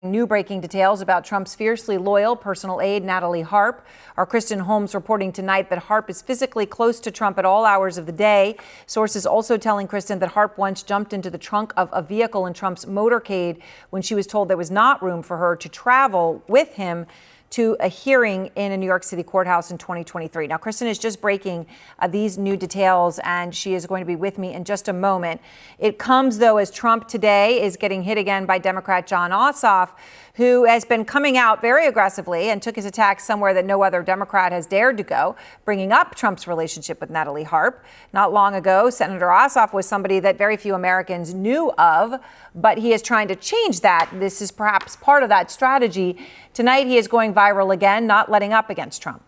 New breaking details about Trump's fiercely loyal personal aide, Natalie Harp. Our Kristen Holmes reporting tonight that Harp is physically close to Trump at all hours of the day. Sources also telling Kristen that Harp once jumped into the trunk of a vehicle in Trump's motorcade when she was told there was not room for her to travel with him to a hearing in a New York City courthouse in 2023. Now, Kristen is just breaking these new details, and she is going to be with me in just a moment. It comes, though, as Trump today is getting hit again by Democrat Jon Ossoff, who has been coming out very aggressively and took his attacks somewhere that no other Democrat has dared to go, bringing up Trump's relationship with Natalie Harp. Not long ago, Senator Ossoff was somebody that very few Americans knew of, but he is trying to change that. This is perhaps part of that strategy. Tonight, he is going viral again, not letting up against Trump.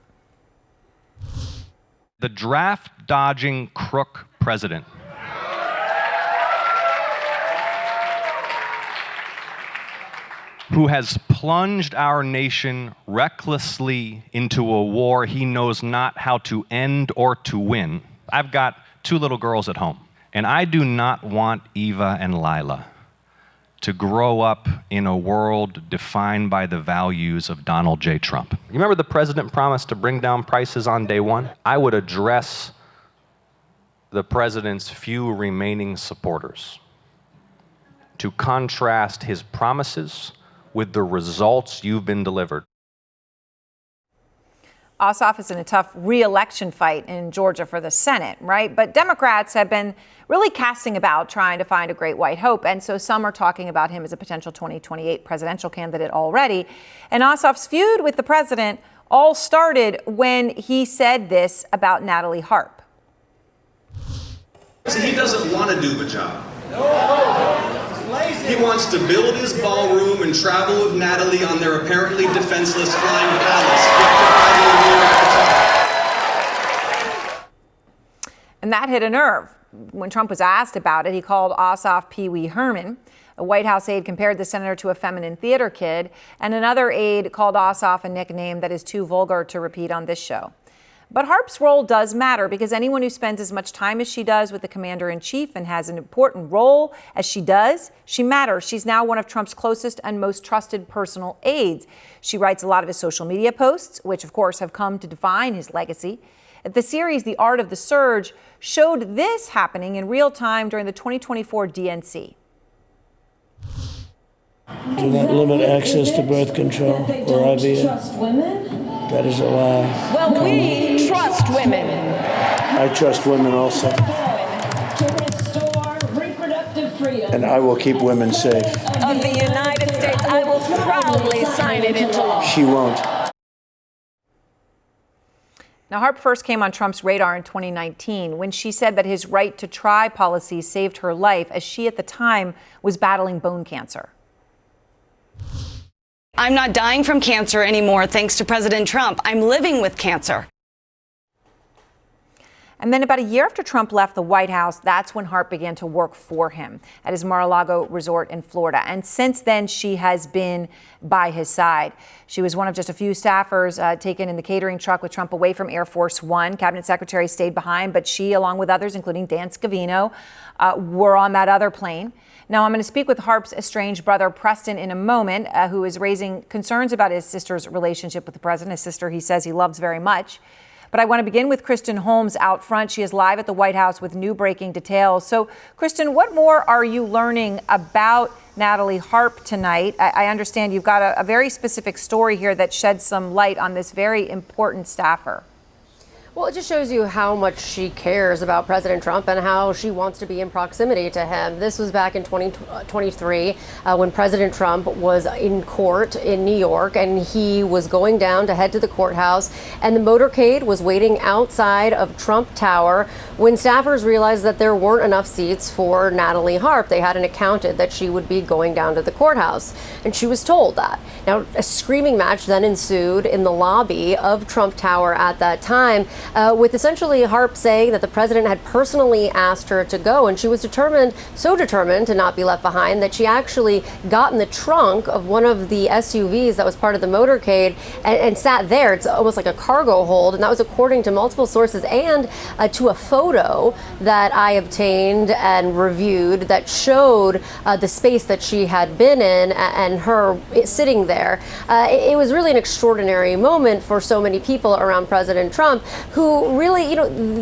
The draft-dodging crook president who has plunged our nation recklessly into a war he knows not how to end or to win. I've got 2 little girls at home, and I do not want Eva and Lila to grow up in a world defined by the values of Donald J. Trump. You remember the president promised to bring down prices on day one? I would address the president's few remaining supporters to contrast his promises with the results you've been delivered. Ossoff is in a tough re-election fight in Georgia for the Senate, right? But Democrats have been really casting about trying to find a great white hope. And so some are talking about him as a potential 2028 presidential candidate already. And Ossoff's feud with the president all started when he said this about Natalie Harp. See, he doesn't want to do the job. He wants to build his ballroom and travel with Natalie on their apparently defenseless flying palace. And that hit a nerve. When Trump was asked about it, he called Ossoff Pee Wee Herman. A White House aide compared the senator to a feminine theater kid, and another aide called Ossoff a nickname that is too vulgar to repeat on this show. But Harp's role does matter because anyone who spends as much time as she does with the commander-in-chief and has an important role as she does, she matters. She's now one of Trump's closest and most trusted personal aides. She writes a lot of his social media posts, which of course have come to define his legacy. The series, The Art of the Surge, showed this happening in real time during the 2024 DNC. Do not limit access to birth control or IVF. Trust women? That is a lie. Well, we trust women. I trust women also. To restore reproductive freedom. And I will keep women safe. Of the United States, I will proudly sign it into law. She won't. Now, Harp first came on Trump's radar in 2019 when she said that his right to try policy saved her life, as she at the time was battling bone cancer. I'm not dying from cancer anymore, thanks to President Trump. I'm living with cancer. And then about a year after Trump left the White House, that's when Harp began to work for him at his Mar-a-Lago resort in Florida. And since then, she has been by his side. She was one of just a few staffers taken in the catering truck with Trump away from Air Force One. Cabinet Secretary stayed behind, but she, along with others, including Dan Scavino, were on that other plane. Now, I'm going to speak with Harp's estranged brother, Preston, in a moment, who is raising concerns about his sister's relationship with the president, his sister he says he loves very much. But I want to begin with Kristen Holmes out front. She is live at the White House with new breaking details. So, Kristen, what more are you learning about Natalie Harp tonight? I understand you've got a very specific story here that sheds some light on this very important staffer. Well, it just shows you how much she cares about President Trump and how she wants to be in proximity to him. This was back in 2023 when President Trump was in court in New York, and he was going down to head to the courthouse, and the motorcade was waiting outside of Trump Tower when staffers realized that there weren't enough seats for Natalie Harp. They hadn't accounted that she would be going down to the courthouse, and she was told that. Now, a screaming match then ensued in the lobby of Trump Tower at that time. with essentially Harp saying that the president had personally asked her to go, and she was so determined to not be left behind that she actually got in the trunk of one of the SUVs that was part of the motorcade and sat there. It's almost like a cargo hold, and that was according to multiple sources and to a photo that I obtained and reviewed that showed the space that she had been in and her sitting there. It was really an extraordinary moment for so many people around President Trump, who really,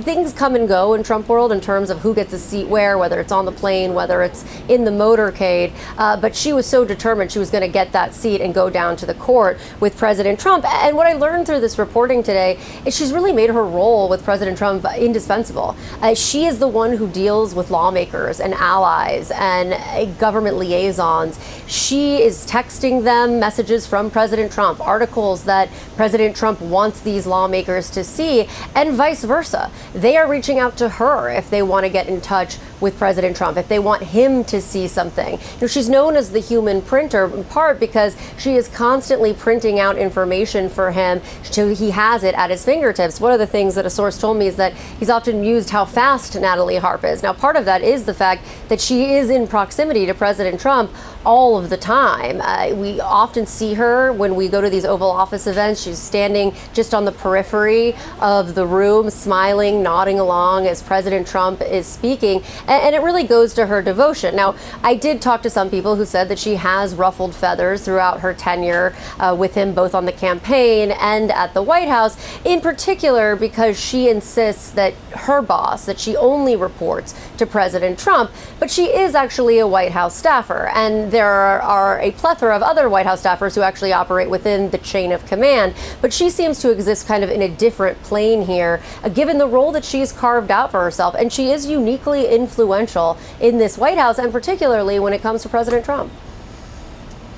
things come and go in Trump world in terms of who gets a seat where, whether it's on the plane, whether it's in the motorcade. But she was so determined she was going to get that seat and go down to the court with President Trump. And what I learned through this reporting today is she's really made her role with President Trump indispensable. She is the one who deals with lawmakers and allies and government liaisons. She is texting them messages from President Trump, articles that President Trump wants these lawmakers to see, and vice versa. They are reaching out to her if they want to get in touch with President Trump, if they want him to see something. She's known as the human printer in part because she is constantly printing out information for him so he has it at his fingertips. One of the things that a source told me is that he's often used how fast Natalie Harp is. Now, part of that is the fact that she is in proximity to President Trump all of the time. We often see her when we go to these Oval Office events. She's standing just on the periphery of the room, smiling, nodding along as President Trump is speaking. And it really goes to her devotion. Now, I did talk to some people who said that she has ruffled feathers throughout her tenure with him, both on the campaign and at the White House, in particular because she insists that her boss, that she only reports to President Trump, but she is actually a White House staffer. And there are a plethora of other White House staffers who actually operate within the chain of command. But she seems to exist kind of in a different plane here, given the role that she's carved out for herself. And she is uniquely influential in this White House, and particularly when it comes to President Trump.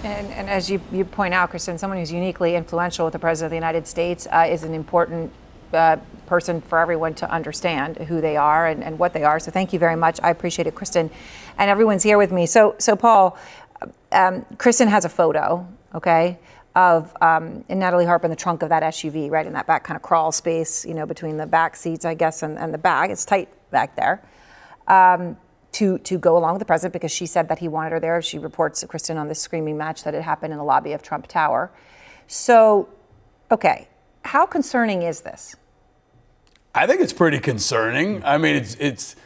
And as you point out, Kristen, someone who's uniquely influential with the President of the United States is an important person for everyone to understand who they are and what they are. So thank you very much. I appreciate it, Kristen. And everyone's here with me. So Paul, Kristen has a photo, okay, of Natalie Harp in the trunk of that SUV, right in that back kind of crawl space, between the back seats, I guess, and the back. It's tight back there. To go along with the president because she said that he wanted her there. She reports, Kristen, on this screaming match that had happened in the lobby of Trump Tower. So, okay, how concerning is this? I think it's pretty concerning. I mean, it's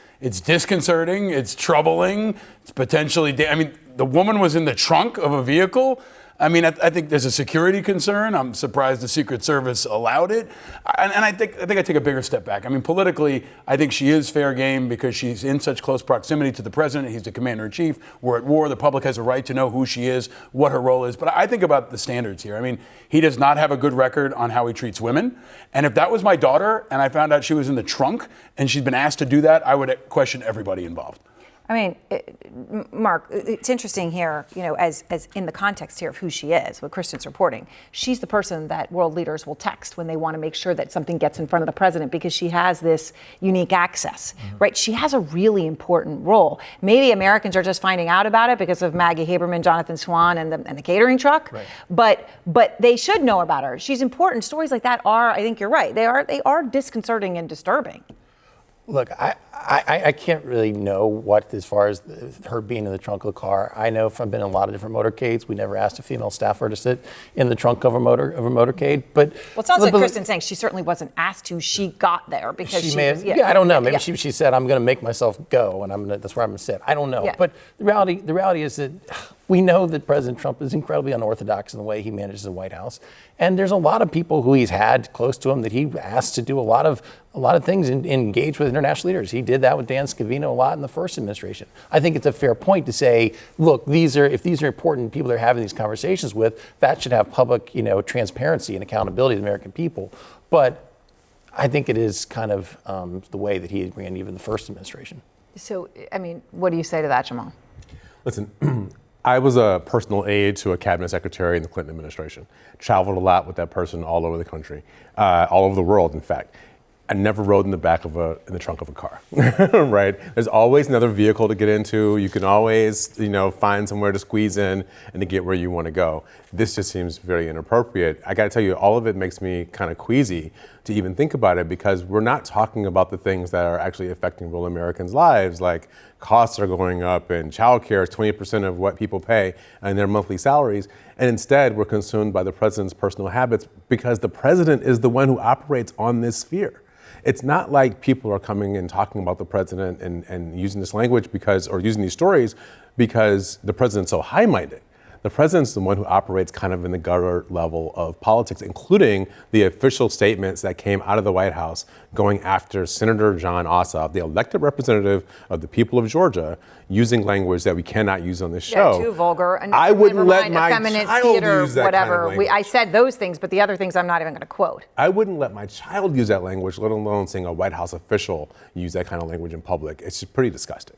disconcerting. It's troubling. It's potentially. The woman was in the trunk of a vehicle. I mean, I think there's a security concern. I'm surprised the Secret Service allowed it. And I think I take a bigger step back. I mean, politically, I think she is fair game because she's in such close proximity to the president. He's the commander-in-chief. We're at war. The public has a right to know who she is, what her role is. But I think about the standards here. I mean, he does not have a good record on how he treats women. And if that was my daughter and I found out she was in the trunk and she'd been asked to do that, I would question everybody involved. I mean, Mark, it's interesting here, as in the context here of who she is, what Kristen's reporting. She's the person that world leaders will text when they want to make sure that something gets in front of the president because she has this unique access, right? She has a really important role. Maybe Americans are just finding out about it because of Maggie Haberman, Jonathan Swan, and the catering truck. Right. But they should know about her. She's important. Stories like that are, I think you're right, they are disconcerting and disturbing. Look, I can't really know what, as far as her being in the trunk of the car. I know I've been in a lot of different motorcades. We never asked a female staffer to sit in the trunk of a motorcade. But well, it sounds like Kristen's saying she certainly wasn't asked to. She got there because she may was, have, I don't know. Maybe she said, "I'm going to make myself go, and that's where I'm going to sit." I don't know. Yeah. But the reality is that we know that President Trump is incredibly unorthodox in the way he manages the White House, and there's a lot of people who he's had close to him that he asked to do a lot of things and engage with international leaders. He did that with Dan Scavino a lot in the first administration. I think it's a fair point to say, look, if these are important people they're having these conversations with, that should have public, transparency and accountability to the American people. But I think it is kind of the way that he ran even the first administration. So, I mean, what do you say to that, Jamal? Listen, I was a personal aide to a cabinet secretary in the Clinton administration. Traveled a lot with that person all over the country, all over the world, in fact. I never rode in the trunk of a car, right? There's always another vehicle to get into. You can always, find somewhere to squeeze in and to get where you want to go. This just seems very inappropriate. I got to tell you, all of it makes me kind of queasy to even think about it, because we're not talking about the things that are actually affecting real Americans' lives, like costs are going up and childcare is 20% of what people pay and their monthly salaries. And instead, we're consumed by the president's personal habits because the president is the one who operates on this sphere. It's not like people are coming and talking about the president and using this language or using these stories because the president's so high-minded. The president's the one who operates kind of in the gutter level of politics, including the official statements that came out of the White House going after Senator Jon Ossoff, the elected representative of the people of Georgia, using language that we cannot use on this show. Too vulgar. And I wouldn't never let mind, my effeminate child theater, use that whatever. kind of language. I said those things, but the other things I'm not even going to quote. I wouldn't let my child use that language, let alone seeing a White House official use that kind of language in public. It's just pretty disgusting.